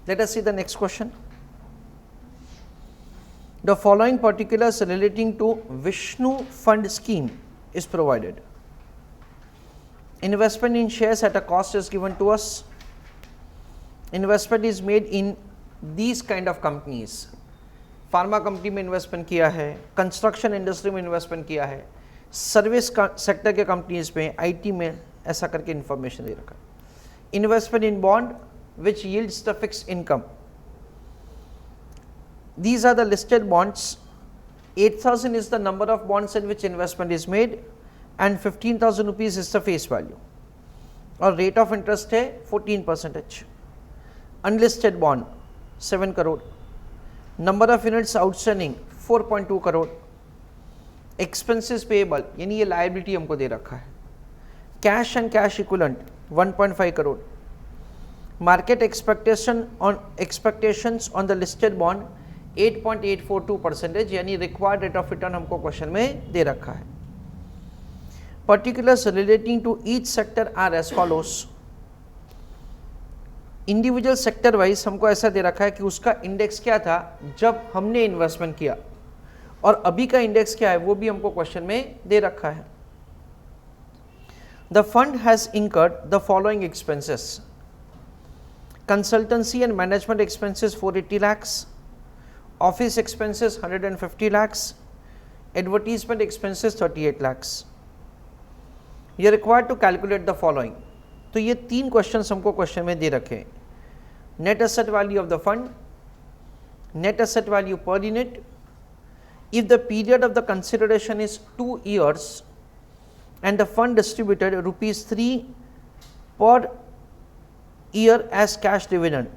Let us see the next question. The following particulars relating to Vishnu Fund scheme is provided. Investment in shares at a cost is given to us. Investment is made in these kind of companies. Pharma company में investment किया है, construction industry में investment किया है, service sector के companies में, IT में, ऐसा करके इंफॉर्मेशन दे रखा है. Investment in bond which yields the fixed income. These are the listed bonds. 8,000 is the number of bonds in which investment is made and 15,000 rupees is the face value. और rate of interest है 14%. Unlisted bond 7 crore. Number of units outstanding 4.2 crore. Expenses payable यानी ये liability हमको दे रखा है. Cash and cash equivalent 1.5 crore. Market expectations on the listed bond 8.842% यानी required rate of return हमको question में दे रखा है. Particulars relating to each sector are as follows. Individual sector wise हमको ऐसा दे रखा है कि उसका इंडेक्स क्या था जब हमने इन्वेस्टमेंट किया और अभी का इंडेक्स क्या है वो भी हमको क्वेश्चन में दे रखा है. The fund has incurred the following expenses. Consultancy and management expenses 480 lakhs. Office expenses 150 lakhs, advertisement expenses 38 lakhs. You are required to calculate the following. तो ये तीन क्वेश्चंस हमको क्वेश्चन में दे रखे. Net asset value of the fund, net asset value per unit, if the period of the consideration is 2 years and the fund distributed ₹3 per year as cash dividend,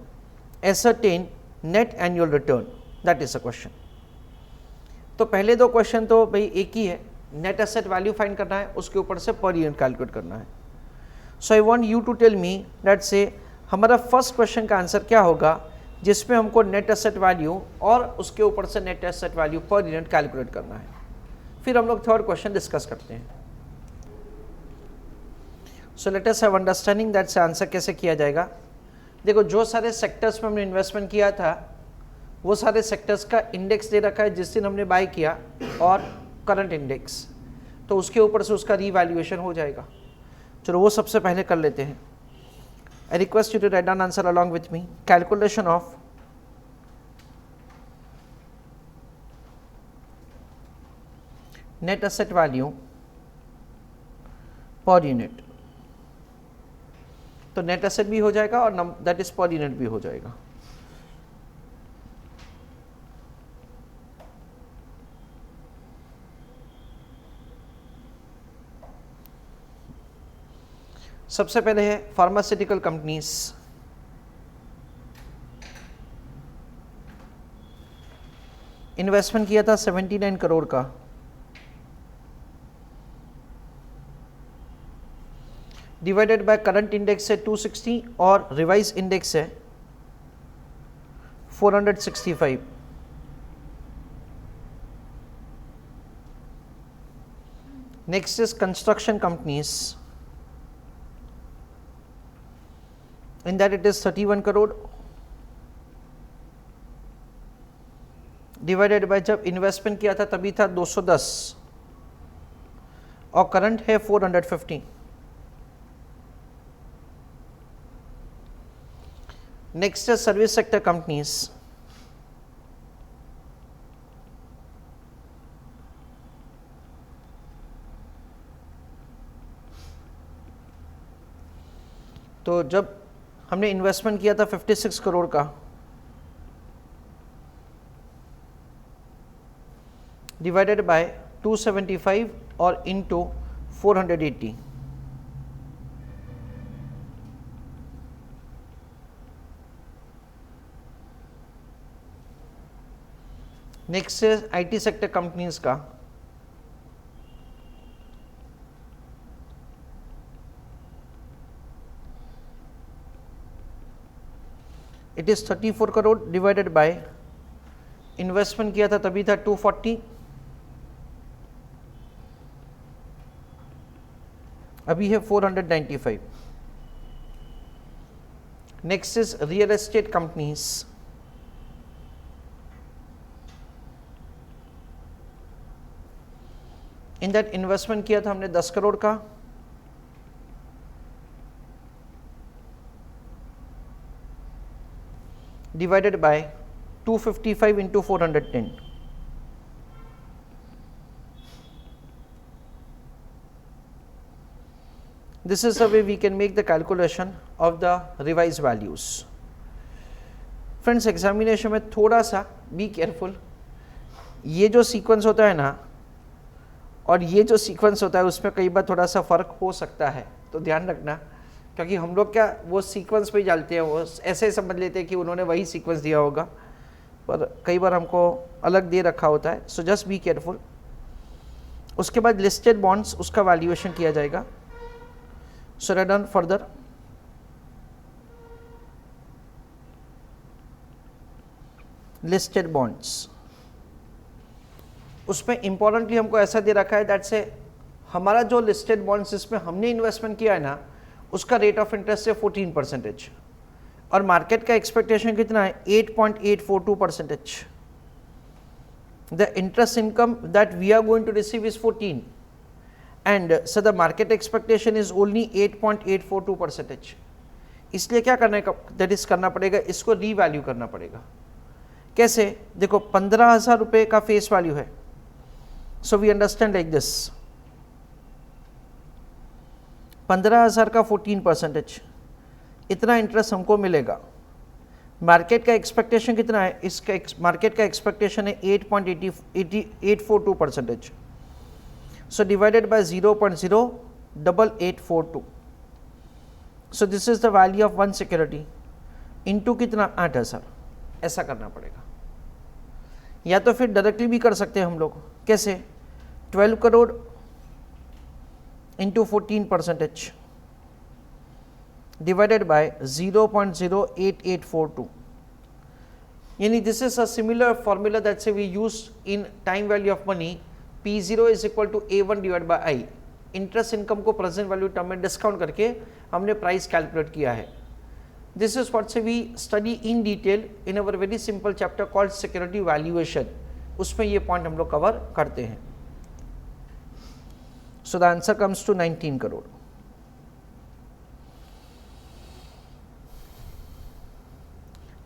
ascertain net annual return. That is a question. तो पहले दो question तो भाई एक ही है, net asset value find करना है, उसके ऊपर से पर यूनिट कैलकुलेट करना है. So I want you to tell me that से हमारा फर्स्ट क्वेश्चन का आंसर क्या होगा जिसमें हमको नेट एसेट वैल्यू और उसके ऊपर से net asset value per unit calculate करना है. फिर हम लोग थर्ड क्वेश्चन डिस्कस करते हैं. So let us have understanding that से आंसर कैसे किया जाएगा. देखो जो सारे सेक्टर्स में हमने इन्वेस्टमेंट किया था वो सारे सेक्टर्स का इंडेक्स दे रखा है जिस दिन हमने बाय किया और करंट इंडेक्स, तो उसके ऊपर से उसका रीवैल्यूएशन हो जाएगा. चलो वो सबसे पहले कर लेते हैं. I request you to write down answer along with me. Calculation of net asset value per unit. तो नेट एसेट भी हो जाएगा और दैट इज पर यूनिट भी हो जाएगा. सबसे पहले है फार्मास्यूटिकल कंपनीज. इन्वेस्टमेंट किया था 79 करोड़ का. डिवाइडेड बाय करंट इंडेक्स है 260 और रिवाइज इंडेक्स है 465. Next is construction companies. In that it is 31 crore divided by जब इन्वेस्टमेंट किया था तभी था 210 और करंट है 450. नेक्स्ट है सर्विस सेक्टर कंपनीज. तो जब हमने इन्वेस्टमेंट किया था 56 करोड़ का, डिवाइडेड बाय 275 और इनटू 480. नेक्स्ट है आईटी सेक्टर कंपनीज का. It is 34 crore divided by investment किया था तभी था 240, अभी है 495. Next is real estate companies. In that investment किया था हमने 10 करोड़ का, divided by 255 into 410. This is the way we can make the calculation of the revised values. Friends, examination में थोड़ा सा बी केयरफुल, ये जो सीक्वेंस होता है ना और ये जो सीक्वेंस होता है उसमें कई बार थोड़ा सा फ़र्क हो सकता है, तो ध्यान रखना, क्योंकि हम लोग क्या वो सीक्वेंस पे ही डालते हैं, वो ऐसे समझ लेते हैं कि उन्होंने वही सीक्वेंस दिया होगा, पर कई बार हमको अलग दे रखा होता है, सो जस्ट बी केयरफुल। उसके बाद लिस्टेड बॉन्ड्स, उसका वैल्यूएशन किया जाएगा। So let's run further. Listed bonds, उसमें इंपॉर्टेंटली हमको ऐसा दे रखा है दैट से हमारा जो लिस्टेड बॉन्ड्स जिसमें हमने इन्वेस्टमेंट किया है ना, उसका रेट ऑफ इंटरेस्ट है 14% और मार्केट का एक्सपेक्टेशन कितना है 8.842%। The interest income that we are going to receive is 14 and so the market expectation is only 8.842%। इसलिए क्या करने का दैट इज करना पड़ेगा, इसको रीवैल्यू करना पड़ेगा। कैसे? देखो 15,000 रुपये का फेस वैल्यू है, so we understand like this, 15,000 का 14%, इतना इंटरेस्ट हमको मिलेगा। मार्केट का एक्सपेक्टेशन कितना है, इसका मार्केट का एक्सपेक्टेशन है 8.842%, so divided by 0.08842, so this is the value of one security into कितना 8,000, ऐसा करना पड़ेगा। या तो फिर डायरेक्टली भी कर सकते हैं हम लोग, कैसे? 12 करोड़ इंटू 14% डिवाइडेड बाय 0.08842, यानी this is a similar formula that से we use in time value of money, P0 is equal to A1 divide by I. Interest income को प्रेजेंट वैल्यू टर्म में डिस्काउंट करके हमने प्राइस कैलकुलेट किया है। This is what we study in detail in our very simple chapter called security valuation, उसमें ये point हम लोग कवर करते हैं। So the answer comes to 19 crore.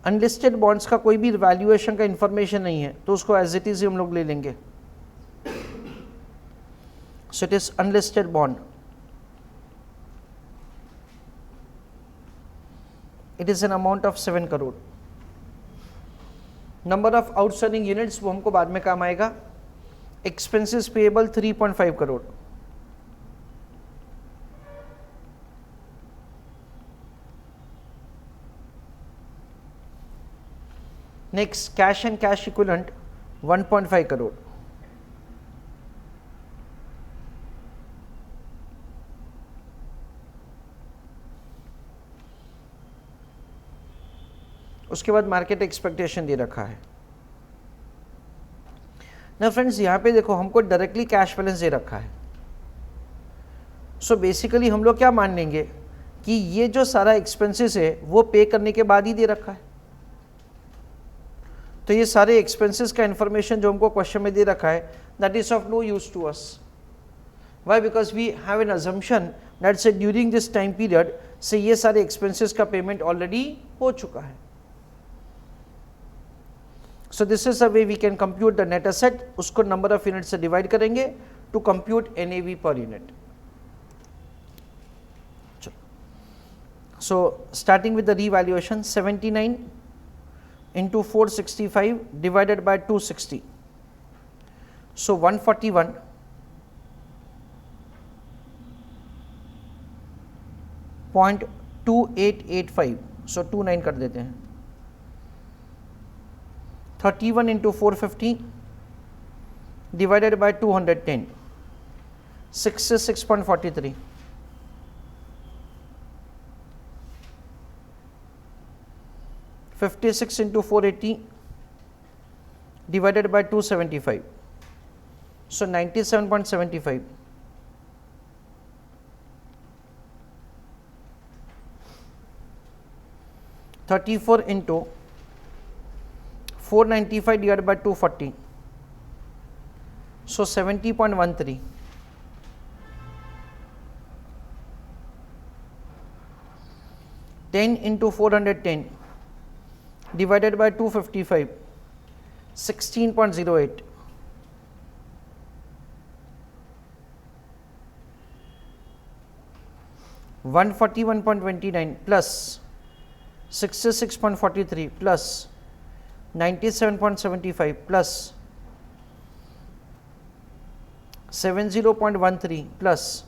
Unlisted bonds का कोई भी वैल्यूएशन का इंफॉर्मेशन नहीं है, तो उसको एज इट इज हम लोग ले लेंगे। So it is unlisted bond, it is an amount of 7 crore. Number of outstanding units वो हमको बाद में काम आएगा। Expenses payable 3.5 crore. Next cash and cash equivalent 1.5 crore. उसके बाद मार्केट एक्सपेक्टेशन दे रखा है ना। फ्रेंड्स यहाँ पे देखो हमको डायरेक्टली कैश बैलेंस दे रखा है, सो बेसिकली हम लोग क्या मान लेंगे कि ये जो सारा एक्सपेंसेस है वो पे करने के बाद ही दे रखा है। तो ये सारे एक्सपेंसेस का इंफॉर्मेशन जो हमको क्वेश्चन में दे रखा है that is of no use to us. Why? Because we have an assumption that say during this time period से ये सारे एक्सपेंसेस का पेमेंट ऑलरेडी हो चुका है। So this is the way we can compute the net asset, उसको number of units से divide करेंगे to compute NAV per unit। So starting with the revaluation, 79 into 465 divided by 260, so 141.2885, so 29 कर देते हैं। 31 into 450 divided by 210, 66.43, 56 into 480 divided by 275, so 97.75, 1 34 into 495 divided by 240, so 70.13. 10 into 410 divided by 255, 16.08. 141.29 plus 66.43 plus 97.75 plus 70.13 plus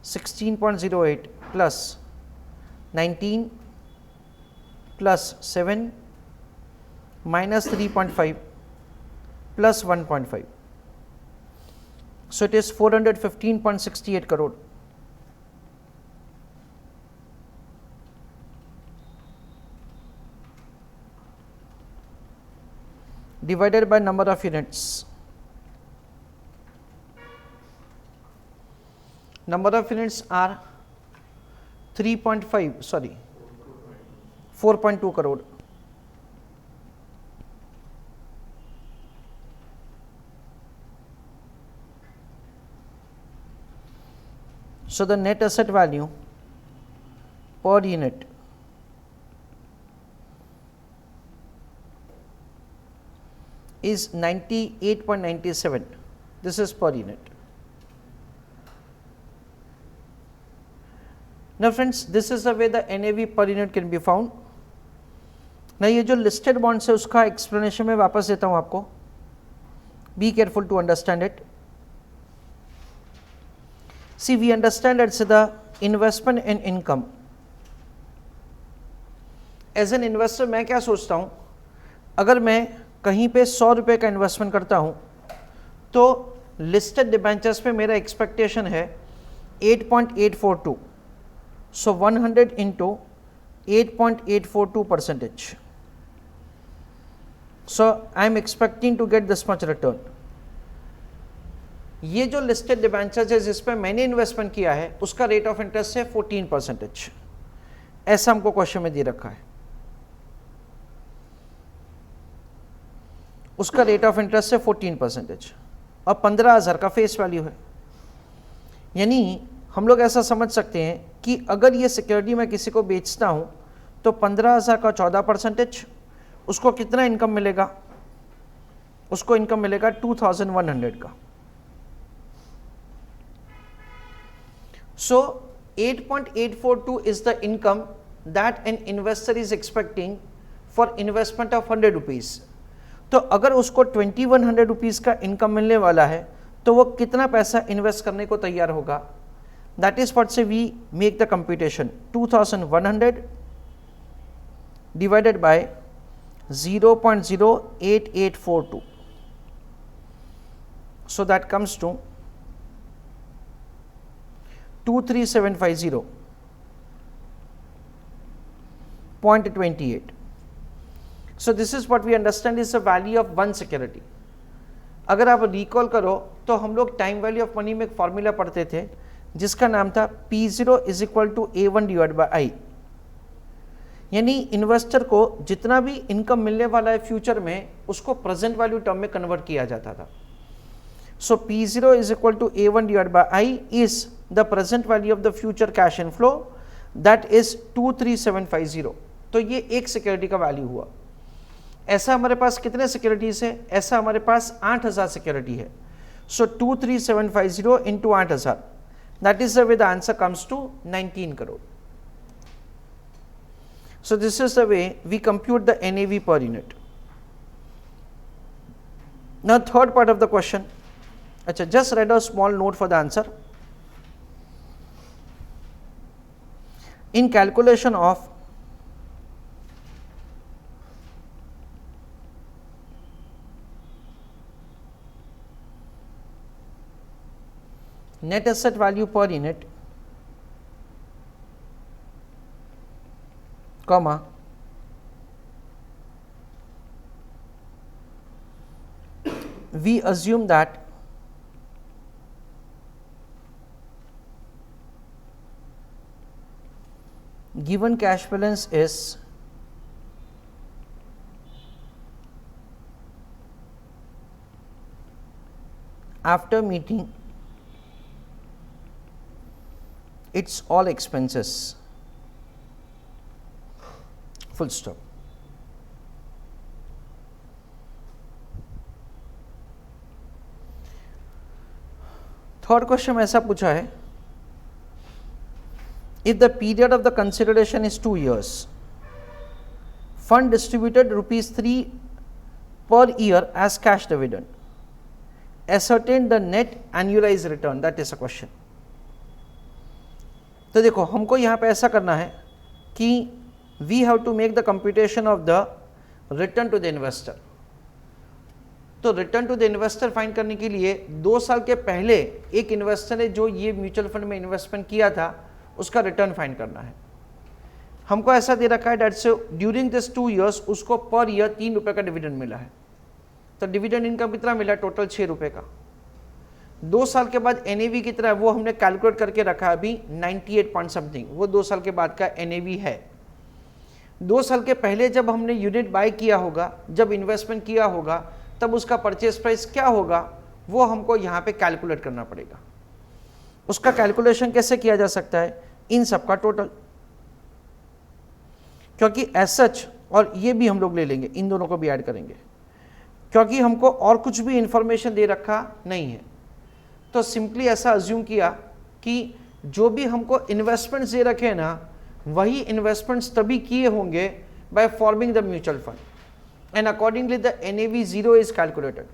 16.08 plus 19 plus 7 minus 3.5 plus 1.5. So it is 415.68 crore. Divided by number of units. Number of units are 4.2 crore. So the net asset value per unit is 98.97. This is per unit. Now friends, this is the way the NAV per unit can be found. Now ये जो listed bonds है उसका explanation में वापस देता हूँ आपको. Be careful to understand it. See, we understand it's the investment in income. As an investor मैं क्या सोचता हूँ, अगर मैं कहीं पे 100 रुपये का इन्वेस्टमेंट करता हूँ तो लिस्टेड डिबेंचर्स पे मेरा एक्सपेक्टेशन है 8.842. So 100 into 8.842%. So I am expecting to get this much return. ये जो लिस्टेड डिबेंचर्स है जिस पे मैंने इन्वेस्टमेंट किया है उसका रेट ऑफ इंटरेस्ट है 14%. ऐसा हमको क्वेश्चन में दे रखा है. उसका रेट ऑफ इंटरेस्ट है 14% और 15,000 का फेस वैल्यू है. यानी हम लोग ऐसा समझ सकते हैं कि अगर ये सिक्योरिटी मैं किसी को बेचता हूं तो 15,000 का 14%, उसको कितना इनकम मिलेगा? उसको इनकम मिलेगा 2,100 का. So 8.842 is the income that an investor is expecting for investment of 100 rupees. तो अगर उसको 2100 रुपीज़ का इनकम मिलने वाला है तो वो कितना पैसा इन्वेस्ट करने को तैयार होगा? That is what say we make the computation. 2100 divided by 0.08842. So that comes to 23750.28. So this is what we understand is the value of one security. अगर आप रिकॉल करो तो हम लोग टाइम वैल्यू ऑफ मनी में एक formula पढ़ते थे जिसका नाम था P0 is equal to A1 divide by I. यानी इन्वेस्टर को जितना भी इनकम मिलने वाला है फ्यूचर में उसको प्रेजेंट वैल्यू टर्म में कन्वर्ट किया जाता था. So P0 is equal to A1 divide by I is the present value of the future cash inflow that is 23750. तो ये एक सिक्योरिटी का वैल्यू हुआ. ऐसा हमारे पास कितने सिक्योरिटीज है? ऐसा हमारे पास 8000 सिक्योरिटी है. So 23750 into 8000, that is the way the answer comes to 19 crore. So this is the way we compute the NAV per unit. Now third part of the question. अच्छा, just write a small note for the answer. In calculation of net asset value per unit, comma, we assume that given cash balance is after meeting its all expenses, full stop. Third question में ऐसा पूछा है, if the period of the consideration is 2 years, fund distributed ₹3 per year as cash dividend, ascertain the net annualized return, that is a question. तो देखो हमको यहाँ पे ऐसा करना है कि we have to make the computation of the return to the investor. तो return to the investor find करने के लिए 2 साल के पहले एक इन्वेस्टर ने जो ये म्यूचुअल फंड में इन्वेस्टमेंट किया था उसका रिटर्न फाइंड करना है। हमको ऐसा दे रखा है डेट से ड्यूरिंग दिस 2 इयर्स उसको पर ईयर ₹3 का डिविडेंड मिला है। तो डिविडेंड इनकम कितना मिला, टोटल ₹6 का। 2 साल के बाद एनएवी कितना है वो हमने कैलकुलेट करके रखा है अभी 98 पॉइंट समथिंग, वो 2 साल के बाद का एनएवी है। 2 साल के पहले जब हमने यूनिट बाय किया होगा, जब इन्वेस्टमेंट किया होगा, तब उसका परचेज प्राइस क्या होगा वो हमको यहाँ पे कैलकुलेट करना पड़ेगा। उसका कैलकुलेशन कैसे किया जा सकता है, इन सब का टोटल, क्योंकि एज सच, और ये भी हम लोग ले लेंगे, इन दोनों को भी ऐड करेंगे, क्योंकि हमको और कुछ भी इंफॉर्मेशन दे रखा नहीं है। तो सिंपली ऐसा अज्यूम किया कि जो भी हमको इन्वेस्टमेंट्स दे रखे हैं ना, वही इन्वेस्टमेंट्स तभी किए होंगे by forming the mutual fund, and accordingly the NAV 0 is calculated.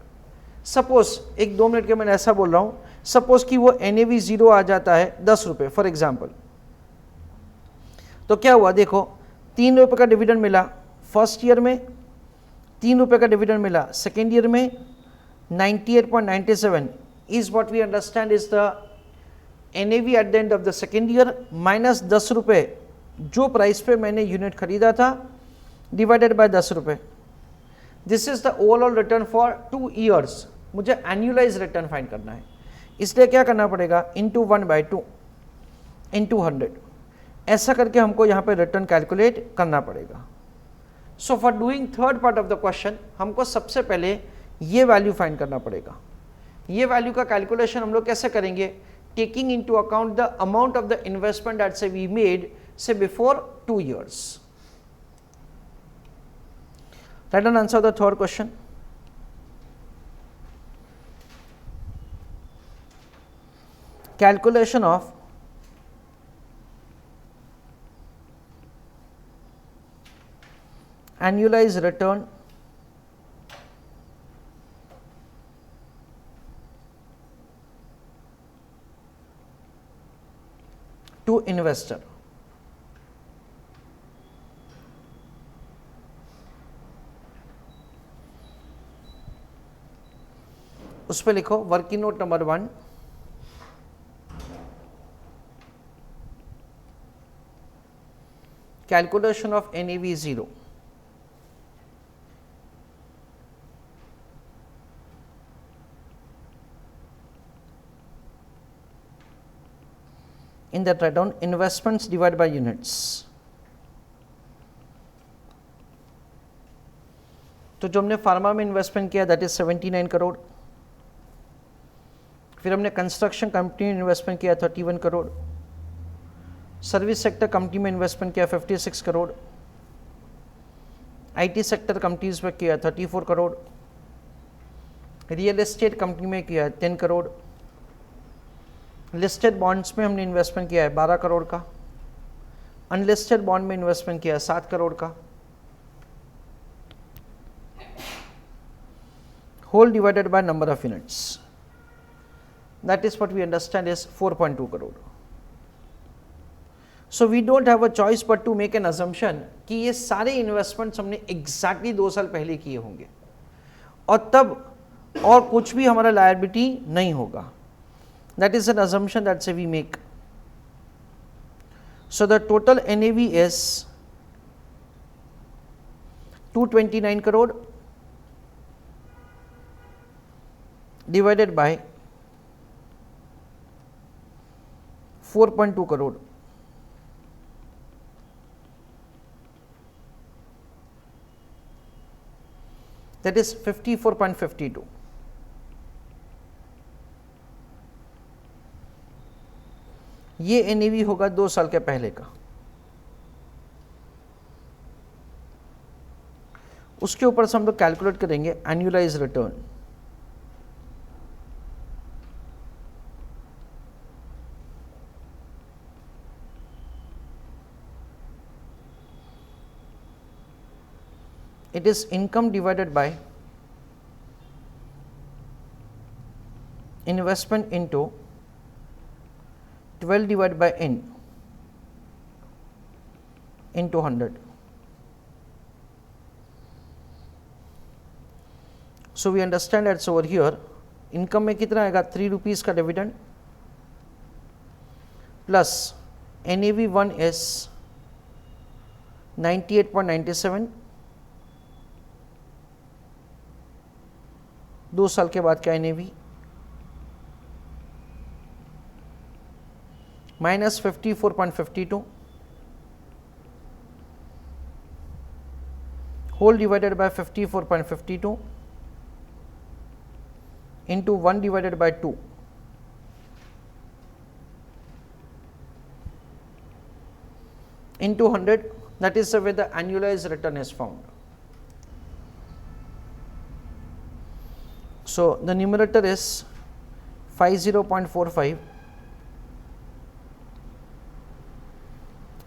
Suppose 1-2 minute के मैंने ऐसा बोल रहा हूँ, सपोज कि वो NAV 0 आ जाता है ₹10 फॉर एग्जाम्पल। तो क्या हुआ, देखो ₹3 का डिविडेंड मिला फर्स्ट ईयर में, ₹3 का डिविडेंड मिला सेकेंड ईयर में, 98.97 is what we understand is the NAV at the end of the second year minus ₹10 जो प्राइस पे मैंने यूनिट खरीदा था divided by ₹10। This is the overall return for 2 years। मुझे एनुअलाइज रिटर्न फाइंड करना है, इसलिए क्या करना पड़ेगा, इंटू 1/2 इंटू 100, ऐसा करके हमको यहाँ पे रिटर्न कैलकुलेट करना पड़ेगा। So for doing third part of the question हमको सबसे पहले ये वैल्यू फाइंड करना पड़ेगा। ये वैल्यू का कैलकुलेशन हम लोग कैसे करेंगे, taking into account the amount of the investment that से वी मेड से before 2 years। Write an answer the third question. Calculation of annualized return to investor. उस पर लिखो working note number 1, calculation of NAV 0। In that write down investments divide by units. तो जो हमने pharma में investment किया that is 79 crore. फिर हमने कंस्ट्रक्शन कंपनी में इन्वेस्टमेंट किया 31 करोड़, सर्विस सेक्टर कंपनी में इन्वेस्टमेंट किया 56 करोड़, IT सेक्टर कंपनीज में किया 34 करोड़, रियल एस्टेट कंपनी में किया 10 करोड़, लिस्टेड बॉन्ड्स में हमने इन्वेस्टमेंट किया है 12 करोड़ का, अनलिस्टेड बॉन्ड में इन्वेस्टमेंट किया है 7 करोड़ का, whole divided by number of units, that is what we understand is 4.2 crore. So we don't have a choice but to make an assumption कि ये सारे इन्वेस्टमेंट्स हमने एग्जैक्टली 2 साल पहले किए होंगे और तब और कुछ भी हमारा लायबिलिटी नहीं होगा। That is an assumption that we make. So the total NAV is 229 crore divided by 4.2 crore. That is 54.52. ये एनएवी होगा 2 साल के पहले का, उसके ऊपर से हम लोग कैलकुलेट करेंगे annualise return. It is income divided by investment into 12 divided by n into 100. So we understand that's over here income में कितना आएगा 3 rupees का डिविडेंड प्लस NAV1 is 98.97, 2 साल के बाद का NAV minus 54.52 whole divided by 54.52 into 1 divided by 2 into 100, that is the way the annualized return is found. So the numerator is 50.45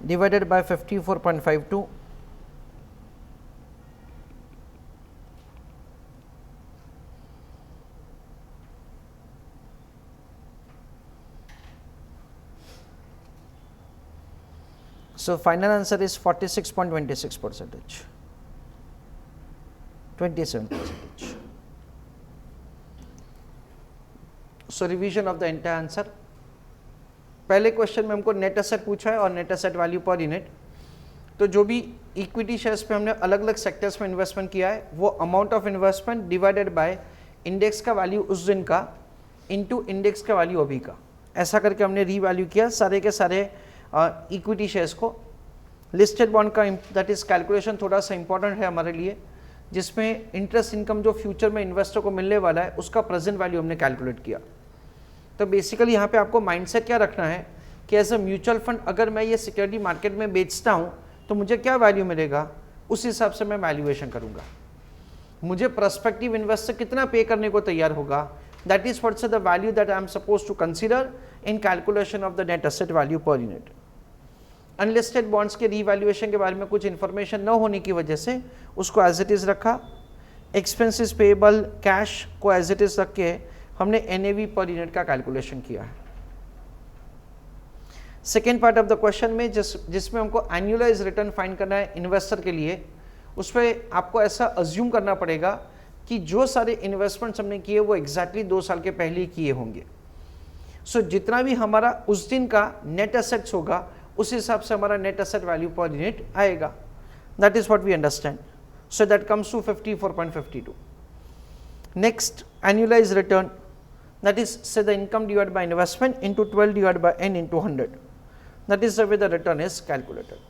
divided by 54.52 So final answer is 46.26%, 27%. So revision of the entire answer. पहले question में हमको net asset पूछा है और net asset value per unit. तो जो भी equity shares पे हमने अलग अलग सेक्टर्स में इन्वेस्टमेंट किया है वो amount of investment divided by index का वैल्यू उस दिन का इनटू इंडेक्स का वैल्यू अभी का, ऐसा करके हमने रीवैल्यू किया सारे के सारे इक्विटी शेयर्स को। लिस्टेड बॉन्ड का दैट इज कैलकुलेशन थोड़ा सा इंपॉर्टेंट है हमारे लिए, जिसमें इंटरेस्ट इनकम जो फ्यूचर में इन्वेस्टर को मिलने वाला है उसका प्रेजेंट वैल्यू हमने कैलकुलेट किया। तो बेसिकली यहाँ पे आपको माइंडसेट क्या रखना है कि एज अ म्यूचुअल फंड अगर मैं ये सिक्योरिटी मार्केट में बेचता हूँ तो मुझे क्या वैल्यू मिलेगा, उस हिसाब से मैं वैल्यूएशन करूँगा। मुझे प्रोस्पेक्टिव इन्वेस्टर कितना पे करने को तैयार होगा, that is what's the value that I am suppose to consider in calculation of the net asset value per unit. Unlisted bonds के रीवैल्यूएशन के बारे में कुछ इन्फॉर्मेशन न होने की वजह से उसको एज इट इज़ रखा। एक्सपेंसेस पेएबल कैश को एज इट इज़ रख के हमने एनएवी पर यूनिट का कैलकुलेशन किया है। Second part of the question में जिसमें हमको एनुअलाइज रिटर्न फाइंड करना है इन्वेस्टर के लिए, उस पर आपको ऐसा अज्यूम करना पड़ेगा कि जो सारे इन्वेस्टमेंट्स हमने किए वो एग्जैक्टली 2 साल के पहले ही किए होंगे। सो जितना भी हमारा उस दिन का नेट एसेट्स होगा उस हिसाब से हमारा net asset value per unit आएगा। That is what we understand. So that comes to 54.52। Next annualise return, that is say the income divided by investment into 12 divided by n into 100, that is the way the return is calculated.